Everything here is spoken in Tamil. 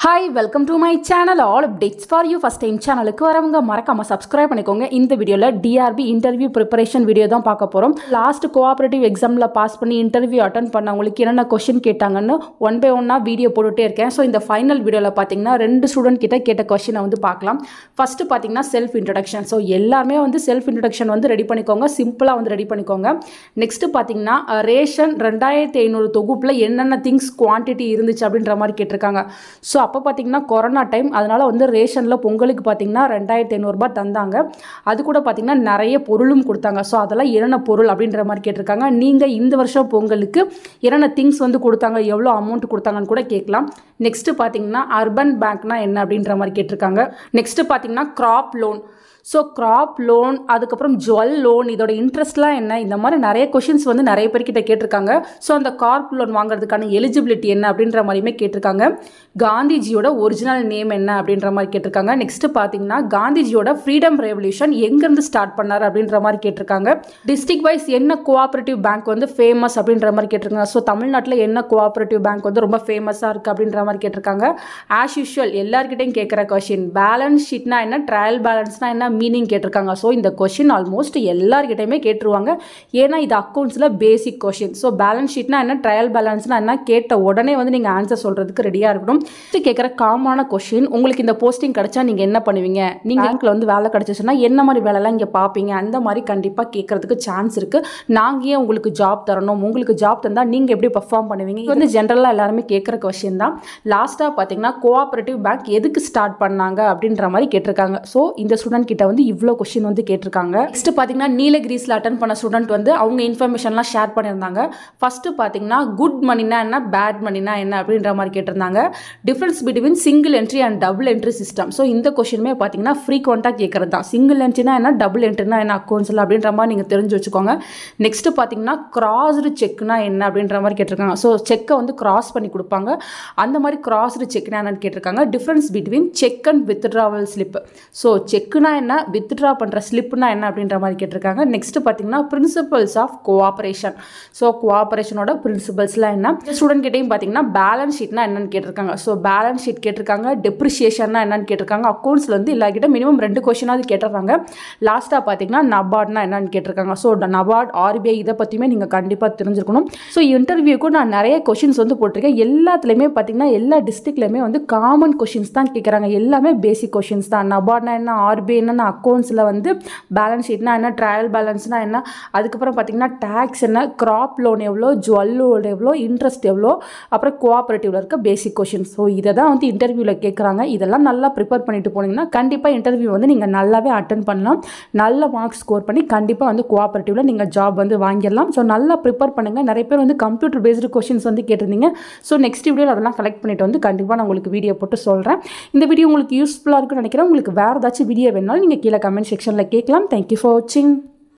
Hi, welcome to my channel. All updates for you. First time channel க்கு வரவங்க மறக்காம subscribe பண்ணிக்கோங்க. இந்த வீடியோல DRB interview preparation வீடியோ தான் பார்க்க போறோம். லாஸ்ட் கோஆபரேட்டிவ் எக்ஸாம்ல பாஸ் பண்ணி இன்டர்வியூ அட்டெண்ட் பண்ணவங்களுக்கு என்னென்ன क्वेश्चन கேட்டாங்கன்னு ஒன் பை ஒன்னா வீடியோ போட்டுட்டே இருக்கேன். சோ இந்த ஃபைனல் வீடியோல பாத்தீங்கன்னா ரெண்டு ஸ்டூடண்ட் கிட்ட கேட்ட क्वेश्चन வந்து பார்க்கலாம். ஃபர்ஸ்ட் பாத்தீங்கன்னா செல்ஃப் இன்ட்ரோடக்ஷன். சோ எல்லாரும் வந்து செல்ஃப் இன்ட்ரோடக்ஷன் வந்து ரெடி பண்ணிக்கோங்க. சிம்பிளா வந்து ரெடி பண்ணிக்கோங்க. நெக்ஸ்ட் பாத்தீங்கன்னா ரேஷன் 2500 தொகுப்புல என்னென்ன திங்ஸ் குவாண்டிட்டி இருந்துச்சு அப்படின்ற மாதிரி கேட்டிருக்காங்க. சோ அப்போ பார்த்தீங்கன்னா கொரோனா டைம், அதனால வந்து ரேஷனில் பொங்கலுக்கு பார்த்தீங்கன்னா 2500 ரூபாய் தந்தாங்க. அது கூட பார்த்தீங்கன்னா நிறைய பொருளும் கொடுத்தாங்க. ஸோ அதெல்லாம் என்னென்ன பொருள் அப்படின்ற மாதிரி கேட்டிருக்காங்க. நீங்கள் இந்த வருஷம் பொங்கலுக்கு என்னென்ன திங்ஸ் வந்து கொடுத்தாங்க, எவ்வளோ அமௌண்ட் கொடுத்தாங்கன்னு கூட கேட்கலாம். நெக்ஸ்ட் பார்த்தீங்கன்னா அர்பன் பேங்க்னா என்ன அப்படின்ற மாதிரி கேட்டிருக்காங்க. நெக்ஸ்ட் பார்த்தீங்கன்னா crop loan. So crop loan, அதுக்கப்புறம் ஜுவல் லோன், இதோட இன்ட்ரெஸ்ட்லாம் என்ன, இந்த மாதிரி நிறைய கொஷின்ஸ் வந்து நிறைய பேர்கிட்ட கேட்டிருக்காங்க. ஸோ அந்த கார்ப் லோன் வாங்குறதுக்கான எலிஜிபிலிட்டி என்ன அப்படின்ற மாதிரியுமே கேட்டிருக்காங்க. காந்திஜியோட ஒரிஜினல் நேம் என்ன அப்படின்ற மாதிரி கேட்டிருக்காங்க. நெக்ஸ்ட் பார்த்தீங்கன்னா காந்திஜியோட ஃப்ரீடம் ரெவல்யூஷன் எங்கேருந்து ஸ்டார்ட் பண்ணார் அப்படின்ற மாதிரி கேட்டிருக்காங்க. டிஸ்ட்ரிக்ட் வைஸ் என்ன கோஆபரேட்டிவ் பேங்க் வந்து ஃபேமஸ் அப்படின்ற மாதிரி கேட்டிருக்காங்க. ஸோ தமிழ்நாட்டில் என்ன கோஆபரேட்டிவ் பேங்க் வந்து ரொம்ப ஃபேமஸாக இருக்குது அப்படின்ற மாதிரி கேட்டிருக்காங்க. ஆஸ் யூஷுவல் எல்லார்கிட்டையும் கேட்குற கொஷின், பேலன்ஸ் ஷீட்னா என்ன, ட்ரையல் பேலன்ஸ்னா என்ன மீனிங் கேட்டிருக்காங்க. ஸோ இந்த கொஷின் ஆல்மோஸ்ட் எல்லார்கிட்டையுமே கேட்டுருவாங்க. ஏன்னா இது அக்கௌண்ட்ஸில் பேசிக் கொஷின். ஸோ பேலன்ஸ் ஷீட்னா என்ன, ட்ரையல் பேலன்ஸ்னா என்ன கேட்ட உடனே வந்து நீங்கள் ஆன்சர் சொல்கிறதுக்கு ரெடியாக இருக்கணும். கேட்குற காமனான கொஷின், உங்களுக்கு இந்த போஸ்டிங் கிடைச்சா நீங்கள் என்ன பண்ணுவீங்க, நீங்கள் பேங்க்கில் வந்து வேலை கிடைச்சிச்சுன்னா என்ன மாதிரி வேலைலாம் இங்கே பார்ப்பீங்க, அந்த மாதிரி கண்டிப்பாக கேட்கறதுக்கு சான்ஸ் இருக்குது. நாங்கள் ஏன் உங்களுக்கு ஜாப் தரணும், உங்களுக்கு ஜாப் தந்தால் நீங்கள் எப்படி பர்ஃபார்ம் பண்ணுவீங்க, இது வந்து ஜென்ரலாக எல்லாருமே கேட்குற கொஷின் தான். லாஸ்ட்டாக பார்த்தீங்கன்னா கோஆபரேட்டிவ் பேங்க் எதுக்கு ஸ்டார்ட் பண்ணாங்க அப்படின்ற மாதிரி கேட்டிருக்காங்க. ஸோ இந்த ஸ்டூடெண்ட் கிட்ட வந்து இவ்வளோ கொஸ்டின் வந்து கேட்டிருக்காங்க. நெக்ஸ்ட் பார்த்தீங்கன்னா நீலகிரிஸில் அட்டன் பண்ண ஸ்டூடெண்ட் வந்து அவங்க இன்ஃபர்மேஷன்லாம் ஷேர் பண்ணியிருந்தாங்க. ஃபர்ஸ்ட் பார்த்தீங்கன்னா குட் மணினா என்ன, பேட் மணினா என்ன அப்படின்ற மாதிரி கேட்டிருந்தாங்க. Difference between single entry and double entry system. So இந்த கொஸ்டினுமே பார்த்தீங்கன்னா ஃப்ரீக்வெண்ட்டாக கேட்கறது தான். சிங்கிள் என்ட்ரினா என்ன, டபுள் என்ட்ரினா என்ன அக்கௌண்ட்ஸில் அப்படின்ற மாதிரி நீங்கள் தெரிஞ்சு வச்சுக்கோங்க. நெக்ஸ்ட் பார்த்தீங்கன்னா கிராஸ்டு செக்னா என்ன அப்படின்ற மாதிரி கேட்டிருக்காங்க. ஸோ செக்கை வந்து கிராஸ் பண்ணி கொடுப்பாங்க, அந்த மாதிரி கிராஸ்டு செக்னா என்னன்னு கேட்டிருக்காங்க. Difference between cheque and withdrawal slip. So செக்குனா என்ன, வித்ட்ரா பண்ணுற ஸ்லிப்னா என்ன அப்படின்ற மாதிரி கேட்டிருக்காங்க. நெக்ஸ்ட் பார்த்தீங்கன்னா பிரின்சிபல்ஸ் ஆஃப் கோஆபரேஷன். ஸோ கோஆபரேஷனோட பிரின்சிபல்ஸ்லாம் என்ன. ஸ்டூடெண்ட் கிட்டையும் பார்த்தீங்கன்னா பேலன்ஸ் ஷீட்னா என்னன்னு கேட்டிருக்காங்க. ஸோ பேலன்ஸ் ஷீட் கேட்டிருக்காங்க. டெப்ரிசியேஷன்னா என்னன்னு கேட்டிருக்காங்க. அக்கௌண்ட்ஸில் வந்து எல்லாருக்கிட்ட மினிமம் 2 கொஸ்டினாவது கேட்டுறாங்க. லாஸ்ட்டாக பார்த்தீங்கன்னா நபார்ட்னா என்னன்னு கேட்டிருக்காங்க. ஸோ நபார்ட், ஆர்பிஐ இதை பற்றியுமே நீங்கள் கண்டிப்பாக தெரிஞ்சிருக்கணும். ஸோ இன்டர்வியூக்கும் நான் நிறைய கொஷின்ஸ் வந்து போட்டிருக்கேன். எல்லாத்துலேயுமே பார்த்தீங்கன்னா எல்லா டிஸ்ட்ரிக்ட்லையுமே வந்து காமன் கொஷின்ஸ் தான் கேட்குறாங்க. எல்லாமே பேசிக் கொஷின்ஸ் தான். நபார்ட்னா என்ன, ஆர்பிஐ என்னென்ன, அக்கௌண்ட்ஸில் வந்து பேலன்ஸ் ஷீட்னா என்ன, ட்ரையல் பேலன்ஸ்னா என்ன, அதுக்கப்புறம் பார்த்தீங்கன்னா டேக்ஸ் என்ன, கிராப் லோன் எவ்வளோ, ஜுவல் லோன் எவ்வளோ, இன்ட்ரெஸ்ட் எவ்வளோ, அப்புறம் கோஆபரேட்டிவ்ல இருக்க பேசிக் கொஷின்ஸ். ஸோ இதை தான் வந்து இன்டர்வியூவில் கேட்குறாங்க. இதெல்லாம் நல்லா ப்ரிப்பேர் பண்ணிட்டு போனீங்கன்னா கண்டிப்பாக இன்டர்வியூ வந்து நீங்கள் நல்லாவே அட்டன் பண்ணலாம். நல்ல மார்க்ஸ் ஸ்கோர் பண்ணி கண்டிப்பாக வந்து கோஆபரேட்டிவ்ல நீங்கள் ஜாப் வந்து வாங்கிடலாம். ஸோ நல்லா ப்ரிப்பேர் பண்ணுங்கள். நிறைய பேர் வந்து கம்ப்யூட்டர் பேஸ்டு கொஷின்ஸ் வந்து கேட்டிருந்தீங்க. ஸோ நெக்ஸ்ட் வீடியோவில் அதெல்லாம் கலெக்ட் பண்ணிட்டு வந்து கண்டிப்பாக நான் உங்களுக்கு வீடியோ போட்டு சொல்கிறேன். இந்த வீடியோ உங்களுக்கு யூஸ்ஃபுல்லாக இருக்குன்னு நினைக்கிறேன். உங்களுக்கு வேறு ஏதாச்சும் வீடியோ வேணாலும் நீங்கள் கீழே கமெண்ட் செக்ஷனில் கேட்கலாம். தேங்க்யூ ஃபார் வாட்சிங்.